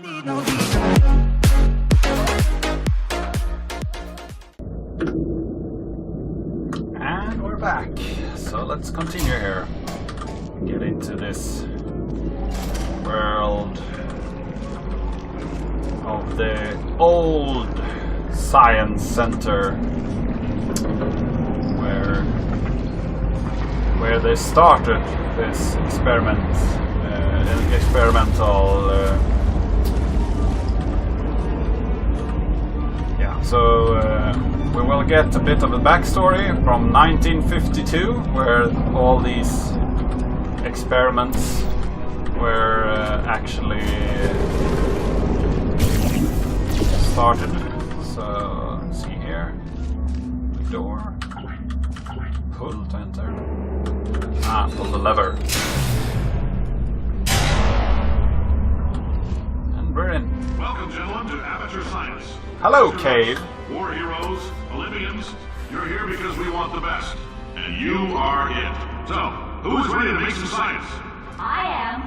And we're back. So let's continue here. Get into this world of the old science center where they started this experimental so we will get a bit of a backstory from 1952, where all these experiments were actually started. So let's see here, the door, pull to enter, pull the lever, and we're in. Welcome, gentlemen, to Aperture Science. Hello, Cave. War heroes, Olympians, you're here because we want the best, and you are it. So, who is ready to make some science? I am.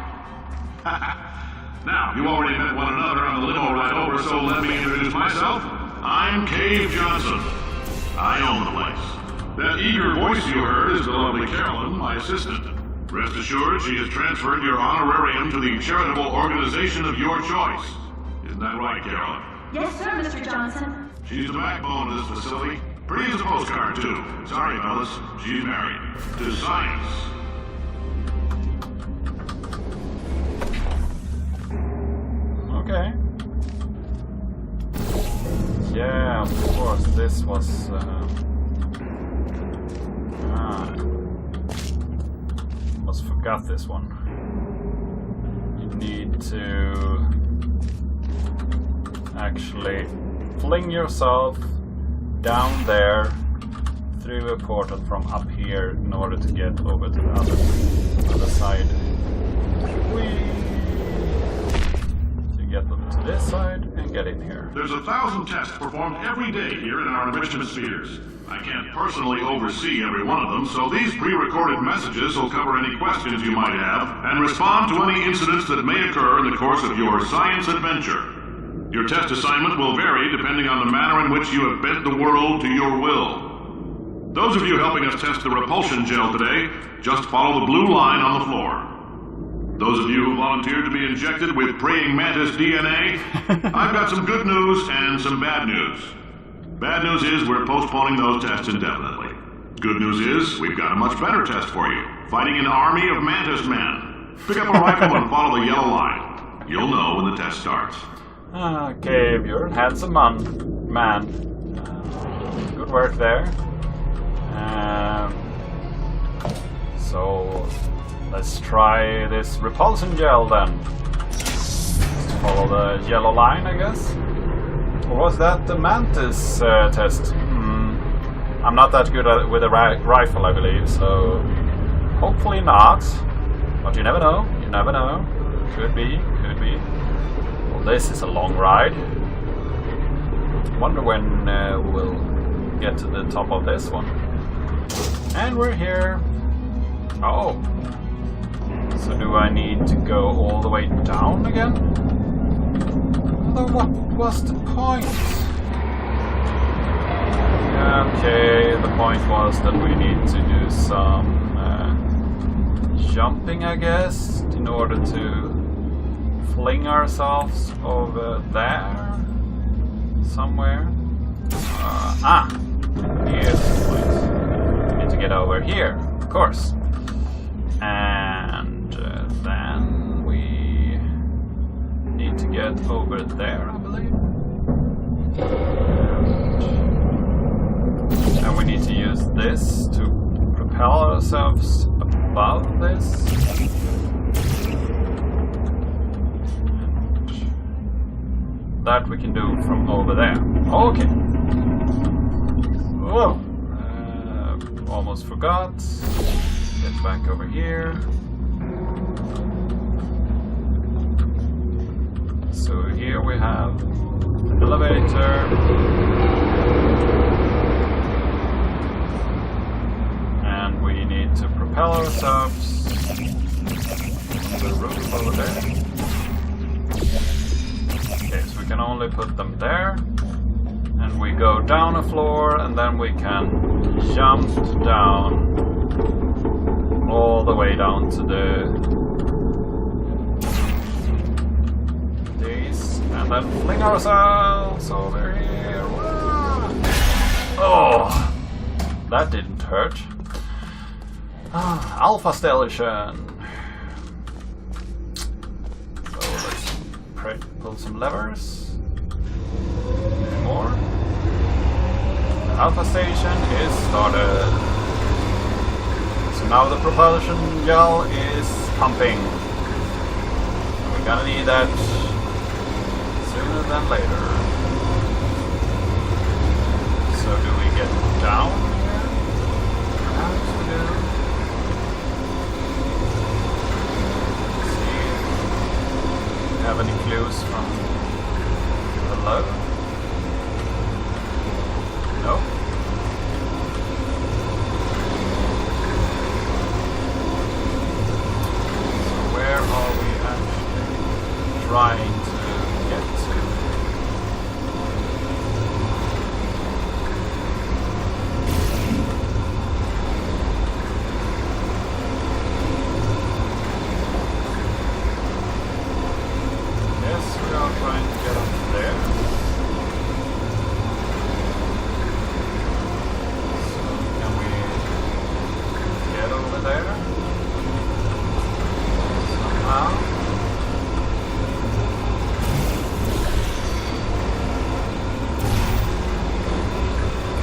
Now, you already met one another on the limo ride over, so let me introduce myself. I'm Cave Johnson. I own the place. That eager voice you heard is the lovely Carolyn, my assistant. Rest assured, she has transferred your honorarium to the charitable organization of your choice. Isn't that right, Carolyn? Yes, sir, Mr. Johnson. She's the backbone of this facility. Pretty as a postcard, too. Sorry, fellas. She's married. To science. Okay. Yeah, of course, this was... almost forgot this one. You need to actually fling yourself down there through a portal from up here in order to get over to the other side. Whee! So you get them to this side and get in here. There's 1,000 tests performed every day here in our enrichment spheres. I can't personally oversee every one of them, so these pre-recorded messages will cover any questions you might have and respond to any incidents that may occur in the course of your science adventure. Your test assignment will vary depending on the manner in which you have bent the world to your will. Those of you helping us test the repulsion gel today, just follow the blue line on the floor. Those of you who volunteered to be injected with praying mantis DNA, I've got some good news and some bad news. Bad news is we're postponing those tests indefinitely. Good news is we've got a much better test for you, fighting an army of mantis men. Pick up a rifle and follow the yellow line. You'll know when the test starts. Okay, you're a handsome man. Good work there. So let's try this repulsion gel then. Just follow the yellow line, I guess. Or was that the mantis test? I'm not that good at with a rifle, I believe. So hopefully not. But you never know. You never know. Could be. Could be. This is a long ride. Wonder when we'll get to the top of this one. And we're here. Oh. So do I need to go all the way down again? Then what was the point? Okay, the point was that we need to do some jumping, I guess, in order to fling ourselves over there somewhere. Here's the point. We need to get over here, of course. And then we need to get over there, I believe. And we need to use this to propel ourselves above this. That we can do from over there. Okay. Whoa. Almost forgot. Get back over here. So here we have the elevator. And we need to propel ourselves to the roof over there. only put them there. And we go down a floor, and then we can jump down all the way down to these, and then fling ourselves over here. Oh, that didn't hurt. Alpha station. So let's pull some levers. More. The Alpha station is started. So now the propulsion gel is pumping. And we're gonna need that sooner than later. So do we get down here? Perhaps we do. Let's see. Do we have any clues from below? No. So where are we actually trying to get to? Yes, we are trying to get up there. There somehow.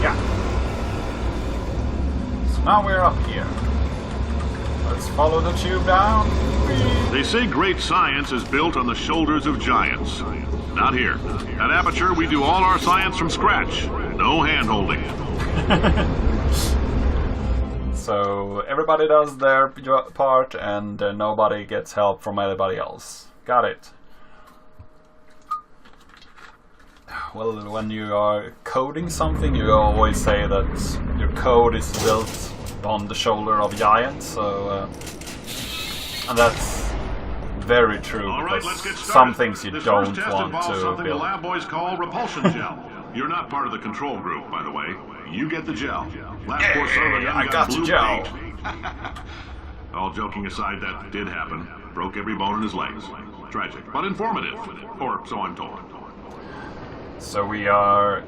Yeah. So now we're up here. Let's follow the tube down. They say great science is built on the shoulders of giants. Not here. At Aperture, we do all our science from scratch. No hand-holding. So everybody does their part, and nobody gets help from anybody else. Got it. Well, when you are coding something, you always say that your code is built on the shoulder of giants. So, and that's very true. All right, because let's get started. some things you this don't first test want involves to something build. the lab boys call repulsion gel. You're not part of the control group, by the way. You get the gel. Last poor son of a gun I got the blue gel. paint. All joking aside, that did happen. Broke every bone in his legs. Tragic, but informative. Or so I'm told. So we are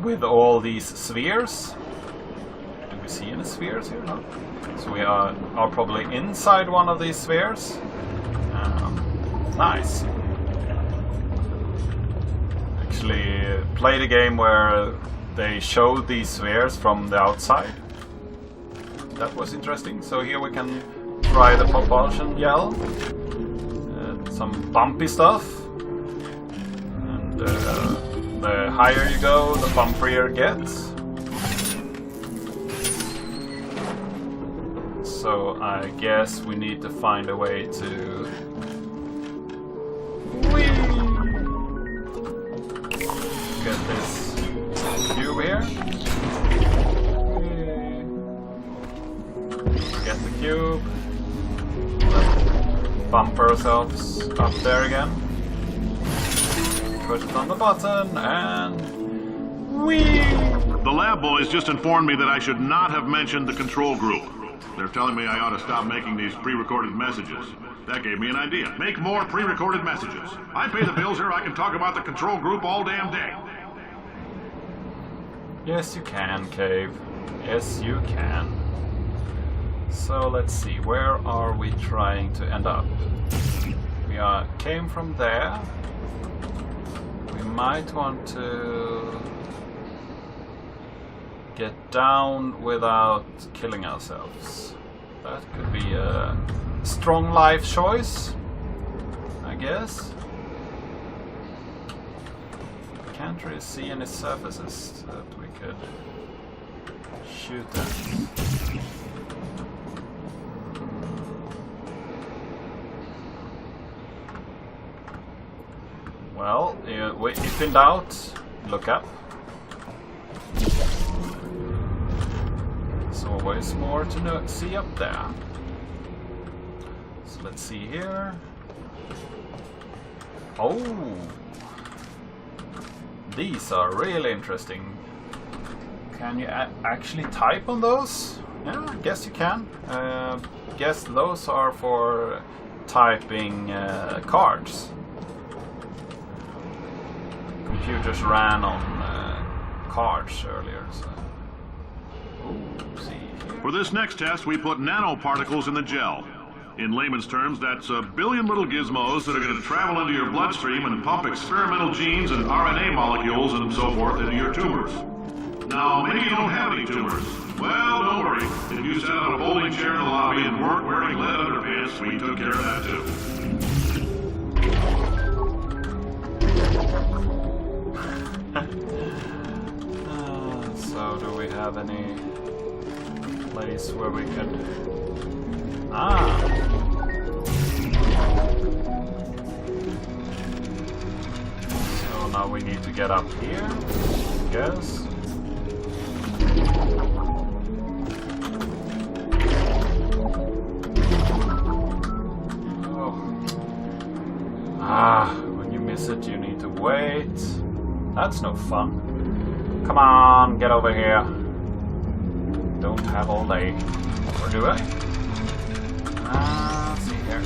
with all these spheres. Do we see any spheres here? No. So we are probably inside one of these spheres. Nice. Actually played a game where they showed these spheres from the outside. That was interesting. So here we can try the propulsion gel. Some bumpy stuff. And the higher you go, the bumpier it gets. So I guess we need to find a way to get this cube here. Get the cube. Bump ourselves up there again. Push it on the button and whee! The lab boys just informed me that I should not have mentioned the control group. They're telling me I ought to stop making these pre-recorded messages. That gave me an idea. Make more pre-recorded messages. I pay the bills here, I can talk about the control group all damn day. Yes, you can, Cave. Yes, you can. So let's see, where are we trying to end up? We came from there. We might want to get down without killing ourselves. That could be a strong life choice, I guess. Can't really see any surfaces that we could shoot at. Well, if in doubt, look up. There's always more to see up there. So let's see here. Oh! These are really interesting. Can you actually type on those? Yeah, I guess you can. Guess those are for typing cards. Computers ran on cards earlier. So. Ooh, see here. For this next test, we put nanoparticles in the gel. In layman's terms, that's a billion little gizmos that are going to travel into your bloodstream and pump experimental genes and RNA molecules and so forth into your tumors. Now, maybe you don't have any tumors. Well, don't worry. If you sat on a folding chair in the lobby and weren't wearing lead underpants, we took care of that too. So, do we have any place where we could... So now we need to get up here, I guess. When you miss it, you need to wait. That's no fun. Come on, get over here. Don't have all day. Or do I? Let's see here.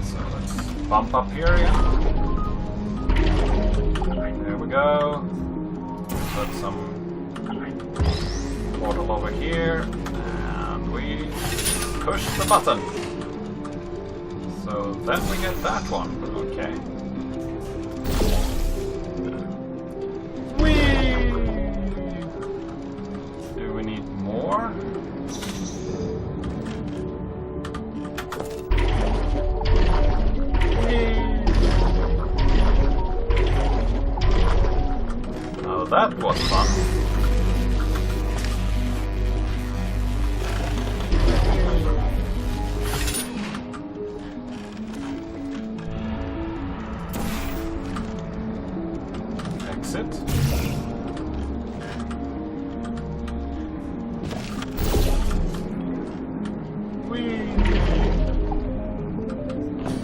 So let's bump up here again. There we go. Put some portal over here. And we push the button. So then we get that one. Okay. Whee! Do we need more? Oh, that was fun. Exit.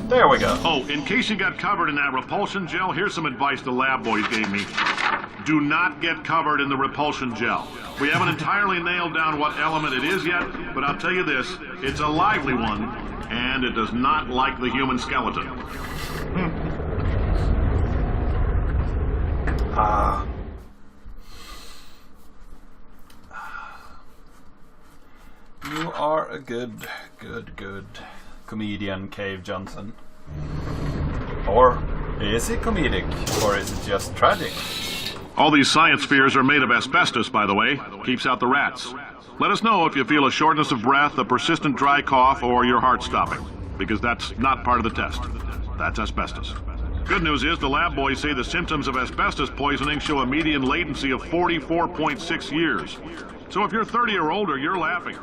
There we go. Oh, in case you got covered in that repulsion gel, here's some advice the lab boys gave me. Do not get covered in the repulsion gel. We haven't entirely nailed down what element it is yet, but I'll tell you this, it's a lively one, and it does not like the human skeleton. You are a good comedian, Cave Johnson. Or is it comedic, or is it just tragic? All these science spheres are made of asbestos, by the way. Keeps out the rats. Let us know if you feel a shortness of breath, a persistent dry cough, or your heart stopping, because that's not part of the test. That's asbestos. Good news is the lab boys say the symptoms of asbestos poisoning show a median latency of 44.6 years. So if you're 30 or older, you're laughing.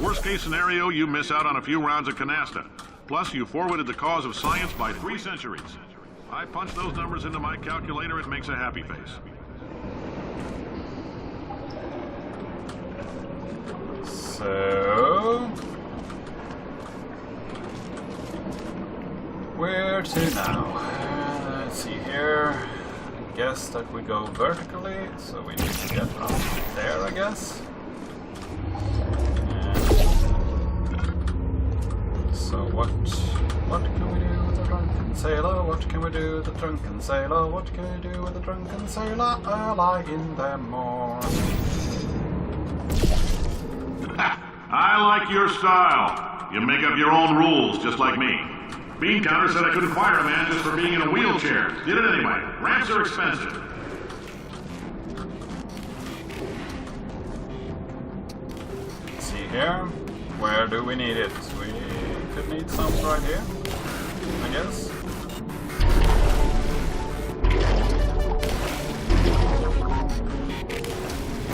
Worst case scenario, you miss out on a few rounds of canasta. Plus, you forwarded the cause of science by 3 centuries. I punch those numbers into my calculator, it makes a happy face. So... where to now? Let's see here. I guess that we go vertically, so we need to get up there, I guess. So what can we do with the drunken sailor? What can we do with the drunken sailor? What can we do with the drunken sailor early in the morning? I like your style. You make up your own rules, just like me. Bean Counter said I couldn't fire a man just for being in a wheelchair. Did it anyway. Ramps are expensive. Let's see here. Where do we need it? We could need some right here, I guess.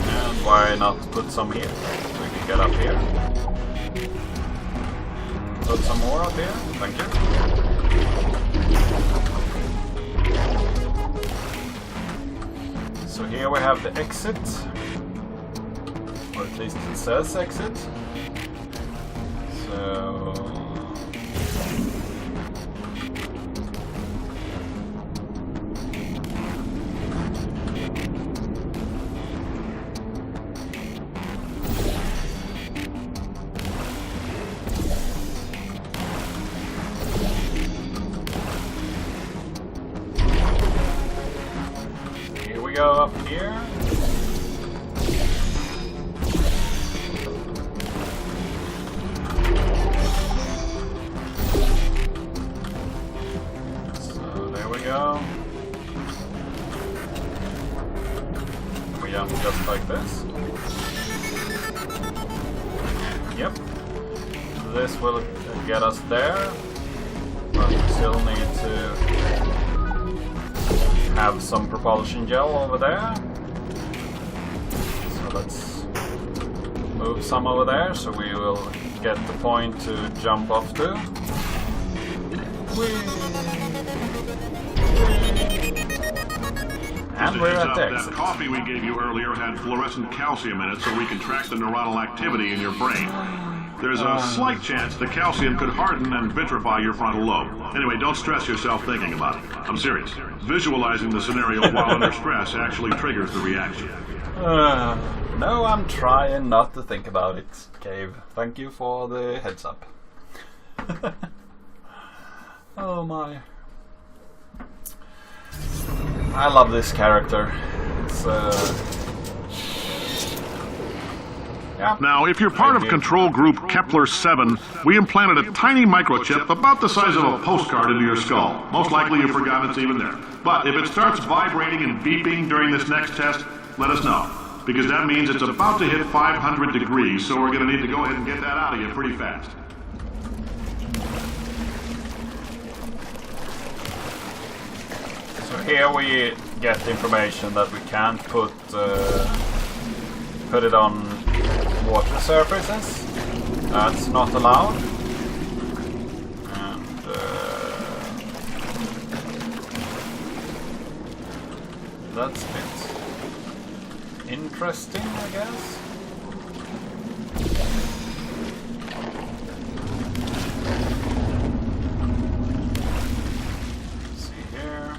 And why not put some here? We can get up here. Put some more up here. Thank you. So here we have the exit. Or at least it says exit. So... we go up here. So there we go. We jump just like this. Yep. This will get us there, but we still need to have some propulsion gel over there. So let's move some over there so we will get the point to jump off to. And we're at the exit. That coffee we gave you earlier had fluorescent calcium in it so we can track the neuronal activity in your brain. There's a slight chance the calcium could harden and vitrify your frontal lobe. Anyway, don't stress yourself thinking about it. I'm serious. Visualizing the scenario while under stress actually triggers the reaction. No, I'm trying not to think about it, Cave. Thank you for the heads up. Oh my. I love this character. It's yeah. Now, if you're part of control group Kepler 7, we implanted a tiny microchip about the size of a postcard into your skull. Most likely you've forgotten it's even there. But if it starts vibrating and beeping during this next test, let us know. Because that means it's about to hit 500 degrees, so we're going to need to go ahead and get that out of you pretty fast. So here we get the information that we can't put it on water surfaces. That's not allowed. And that's a bit interesting, I guess. See here.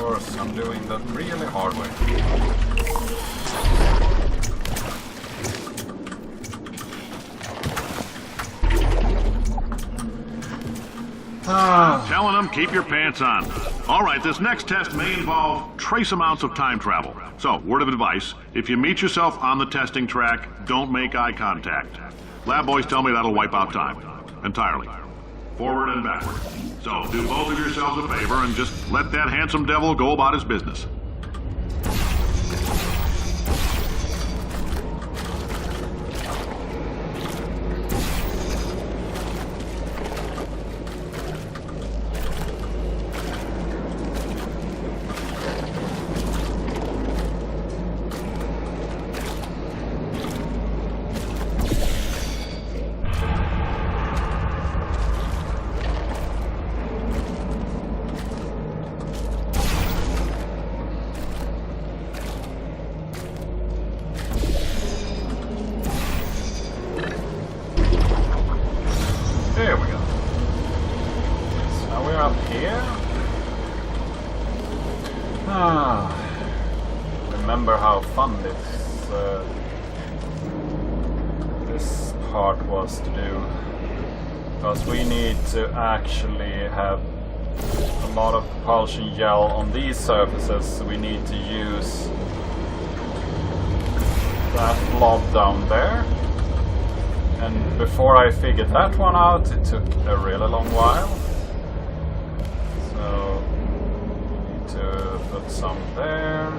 course, I'm doing the really hard way. Telling them, keep your pants on. All right, this next test may involve trace amounts of time travel. So, word of advice, if you meet yourself on the testing track, don't make eye contact. Lab boys tell me that'll wipe out time. Entirely. Forward and backward. So, do both of yourselves a favor and just let that handsome devil go about his business. There we go. So now we're up here. Remember how fun this part was to do. Because we need to actually have a lot of propulsion gel on these surfaces, so we need to use that blob down there. And before I figured that one out, it took a really long while. So, need to put some there.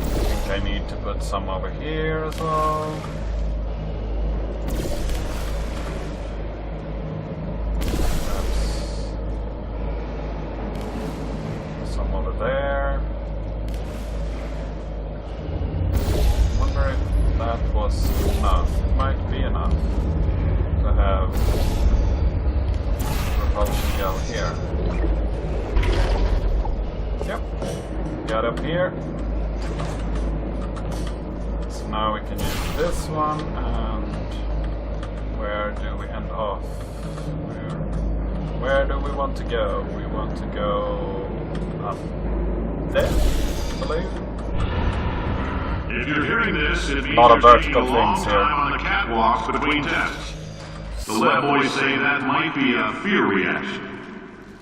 I think I need to put some over here as well. Perhaps some over there. I wonder if that was enough. It might be enough to have propulsion gel here. Yep, got up here. So now we can use this one, and where do we end off? Where do we want to go? We want to go up there, I believe. If you're hearing this, it means Lot of you're taking a vertical long things here. time on the catwalks between tests. The lab boys say that might be a fear reaction.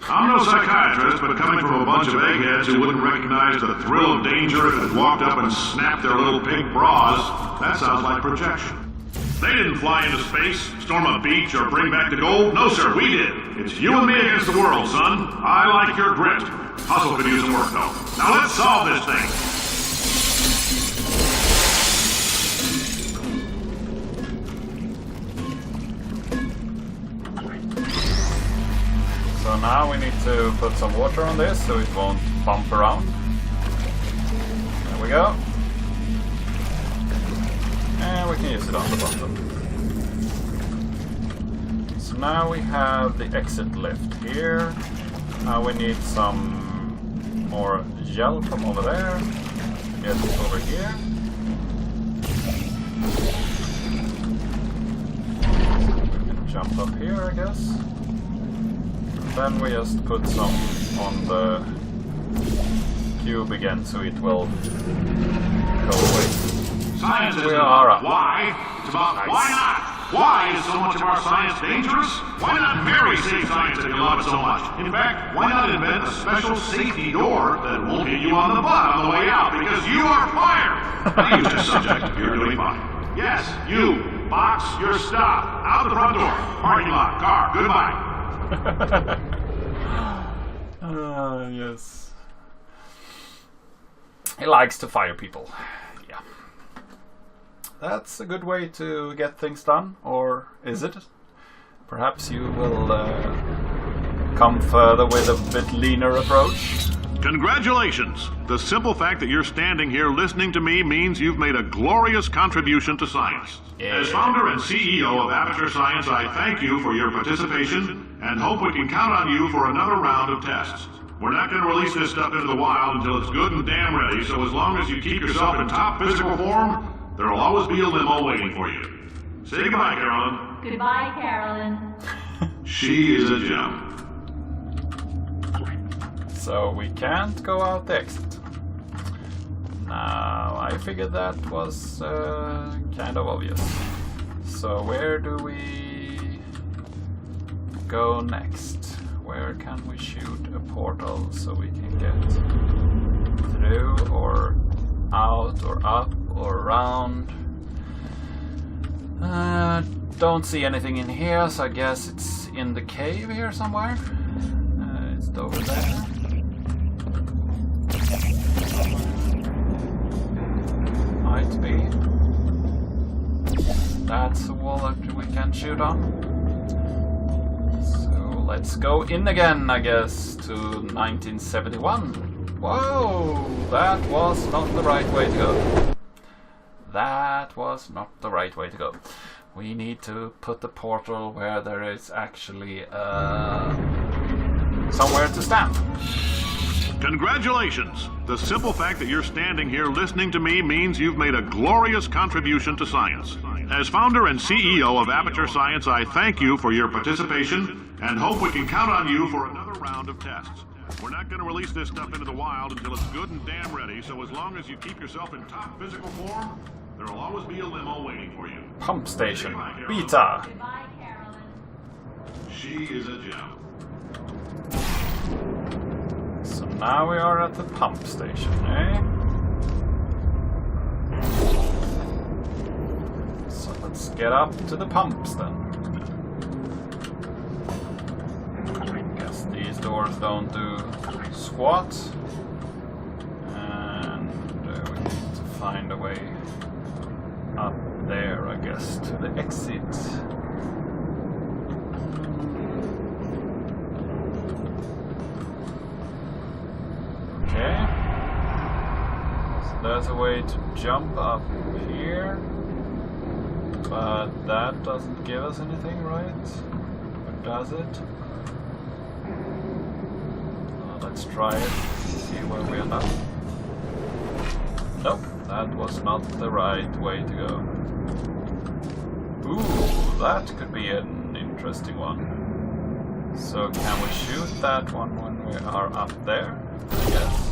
I'm no psychiatrist, but coming from a bunch of eggheads who wouldn't recognize the thrill of danger if it walked up and snapped their little pink bras, that sounds like projection. They didn't fly into space, storm a beach, or bring back the gold. No, sir, we did. It's you and me against the world, son. I like your grit. Hustle could use some work, though. Now let's solve this thing. So now we need to put some water on this so it won't bump around. There we go. And we can use it on the bottom. So now we have the exit lift here. Now we need some more gel from over there. Get it over here. We can jump up here, I guess. Then we just put some on the cube again so it will go away. Science isn't We are about up. why, it's about why not. Why is so much of our science dangerous? Why not marry safe science if you love it so much? In fact, why not invent a special safety door that won't hit you on the butt on the way out because you are fired? I use this subject if you're doing fine. Yes, you. Box your stuff. Out the front door. Parking lot. Car. Goodbye. Yes. He likes to fire people. Yeah. That's a good way to get things done, or is it? Perhaps you will come further with a bit leaner approach. Congratulations! The simple fact that you're standing here listening to me means you've made a glorious contribution to science. Yeah. As founder and CEO of Aperture Science, I thank you for your participation and hope we can count on you for another round of tests. We're not going to release this stuff into the wild until it's good and damn ready, so as long as you keep yourself in top physical form, there will always be a limo waiting for you. Say goodbye, Carolyn. Goodbye, Carolyn. She is a gem. So we can't go out the exit. Now, I figured that was kind of obvious. So where do we go next? Where can we shoot a portal so we can get through or out or up or around? Don't see anything in here, so I guess it's in the cave here somewhere. It's over there. Might be. That's a wall that we can shoot on. So let's go in again, I guess, to 1971. Whoa! That was not the right way to go. That was not the right way to go. We need to put the portal where there is actually somewhere to stand. Congratulations! The simple fact that you're standing here listening to me means you've made a glorious contribution to science. As founder and CEO of Aperture Science, I thank you for your participation and hope we can count on you for another round of tests. We're not going to release this stuff into the wild until it's good and damn ready, so as long as you keep yourself in top physical form, there will always be a limo waiting for you. Pump station. Beta. Goodbye, Carolyn. She is a gem. So now we are at the pump station, eh? So let's get up to the pumps then. Guess these doors don't do squat. And we need to find a way up there, I guess, to the exit. Okay. So there's a way to jump up here. But that doesn't give us anything, right? Or does it? Let's try it. See where we end up. Nope, that was not the right way to go. Ooh, that could be an interesting one. So can we shoot that one when we are up there? I guess.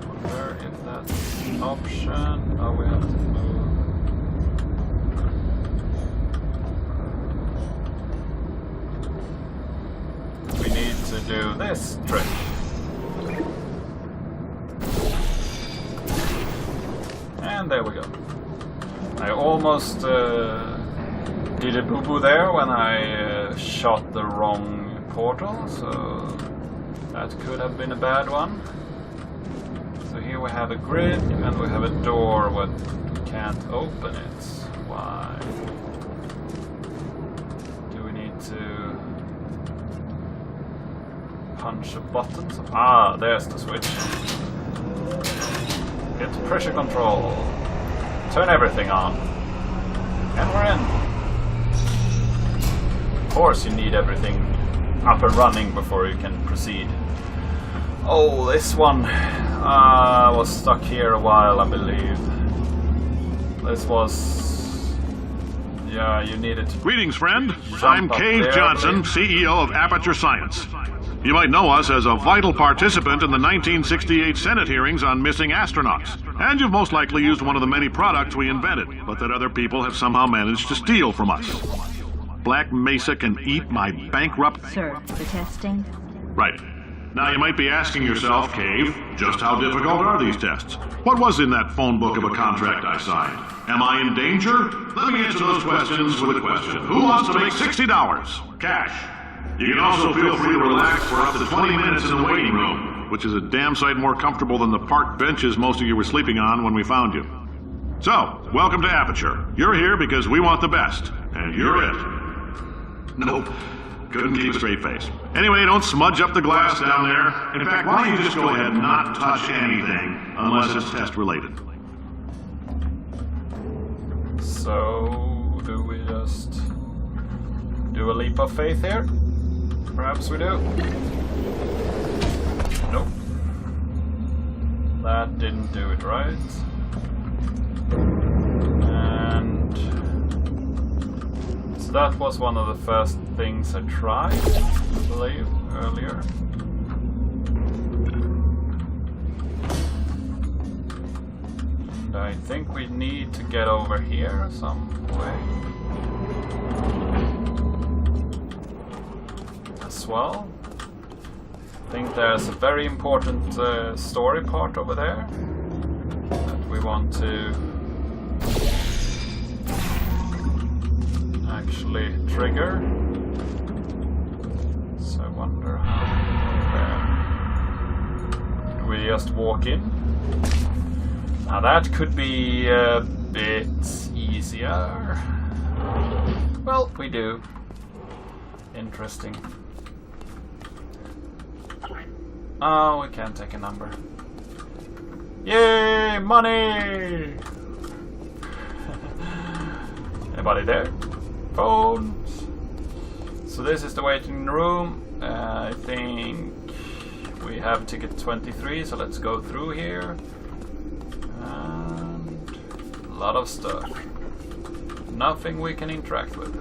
Wonder if that's an option. Oh, we have to move. We need to do this trick. And there we go. I almost did a boo-boo there when I shot the wrong portal, so that could have been a bad one. So here we have a grid and we have a door, but we can't open it. Why? Do we need to punch a button? Ah, there's the switch. Get pressure control. Turn everything on. And we're in. Of course you need everything up and running before you can proceed. Oh, this one was stuck here a while, I believe. This was... yeah, you needed to... Greetings, friend. I'm Cave Johnson, CEO of Aperture Science. You might know us as a vital participant in the 1968 Senate hearings on missing astronauts. And you've most likely used one of the many products we invented, but that other people have somehow managed to steal from us. Black Mesa can eat my bankrupt... Sir, the testing? Right. Now you might be asking yourself, Cave, just how difficult are these tests? What was in that phone book of a contract I signed? Am I in danger? Let me answer those questions with a question. Who wants to make $60? Cash. You can also feel free to relax for up to 20 minutes in the waiting room, which is a damn sight more comfortable than the park benches most of you were sleeping on when we found you. So, welcome to Aperture. You're here because we want the best, and you're it. Nope. Couldn't keep a straight face. Anyway, don't smudge up the glass down there. In fact, why don't you just go ahead and not touch anything unless it's test related. So, do we just do a leap of faith here? Perhaps we do. Nope. That didn't do it right. And so that was one of the first things I tried, I believe, earlier. I think we need to get over here some way as well. I think there's a very important story part over there that we want to actually trigger. So I wonder how do we just walk in? Now that could be a bit easier. Well, we do. Interesting. Oh, we can't take a number. Yay, money! Anybody there? Phones. So this is the waiting room. I think we have ticket 23, so let's go through here. And a lot of stuff. Nothing we can interact with.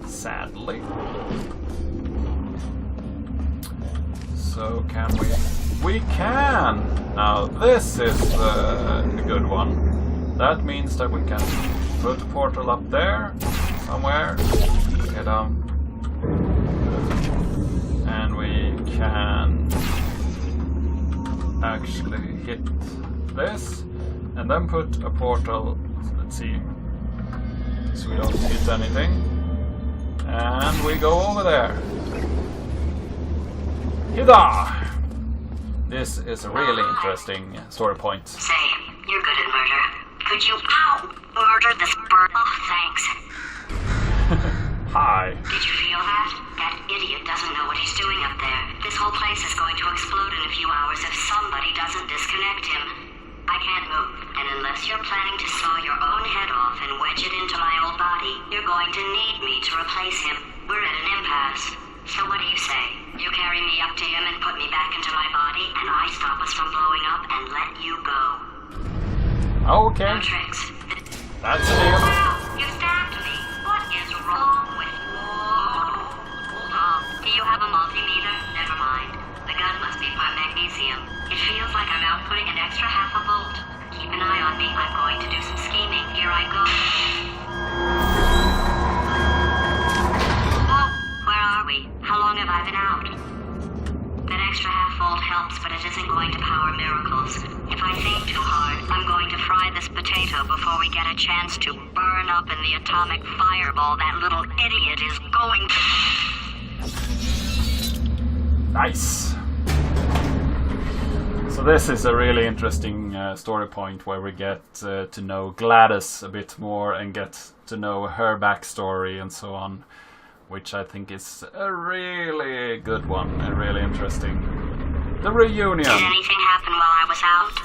Sadly. So can we? We can! Now this is a good one. That means that we can put a portal up there, somewhere. Get and we can actually hit this, and then put a portal, let's see, so we don't hit anything. And we go over there. Hida! This is a really interesting story point. Say, you're good at murder. Could you, murder this bird? Oh, thanks. Hi. Did you feel that? That idiot doesn't know what he's doing up there. This whole place is going to explode in a few hours if somebody doesn't disconnect him. I can't move, and unless you're planning to saw your own head off and wedge it into my old body, you're going to need me to replace him. We're at an impasse. So what do you say? You carry me up to him and put me back into my body, and I stop us from blowing up and let you go. Okay. No tricks. That's a deal. You stabbed me. What is wrong with you? Hold on. Do you have a multimeter? Never mind. The gun must be part magnesium. It feels like I'm outputting an extra half a volt. Keep an eye on me. I'm going to do some scheming. Here I go. Oh, where are we? How long have I been out? That extra half volt helps, but it isn't going to power miracles. If I think too hard, I'm going to fry this potato before we get a chance to burn up in the atomic fireball that little idiot is going to... Nice. So this is a really interesting story point where we get to know Gladys a bit more and get to know her backstory and so on, which I think is a really good one and really interesting. The reunion. Did anything happen while I was out?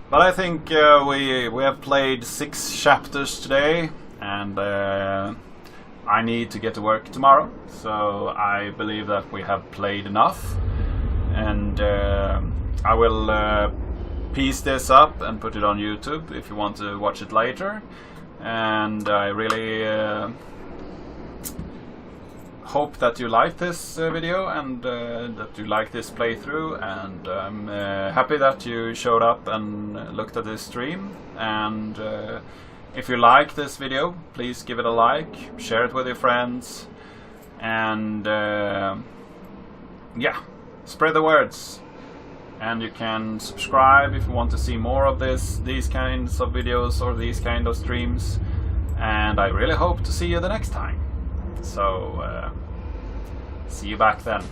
But I think we have played 6 chapters today, and I need to get to work tomorrow, so I believe that we have played enough. And I will piece this up and put it on YouTube if you want to watch it later. And I really hope that you like this video and that you like this playthrough, and I'm happy that you showed up and looked at this stream. And if you like this video, please give it a like, share it with your friends, and yeah, spread the words. And you can subscribe if you want to see more of these kinds of videos or these kind of streams. And I really hope to see you the next time. So see you back then.